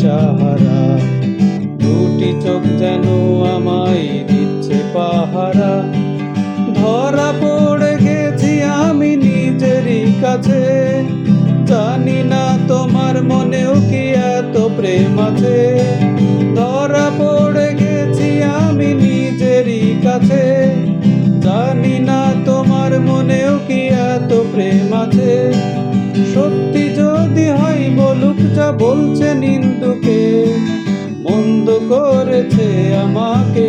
দিশাহারা, দুটি চোখ যেন আমায় দিচ্ছে পাহারা। ধরা পড়ে গেছি আমি নিজেরই কাছে, জানি না তোমার মনেও কি এত প্রেম আছে। ধরা পড়ে গেছি আমি নিজেরই কাছে, জানি না তোমার মনেও কি এত প্রেম আছে। সত্যি যদি হয় বলুক যা বলছে নিন্দুকে, মন্দ করেছে আমাকে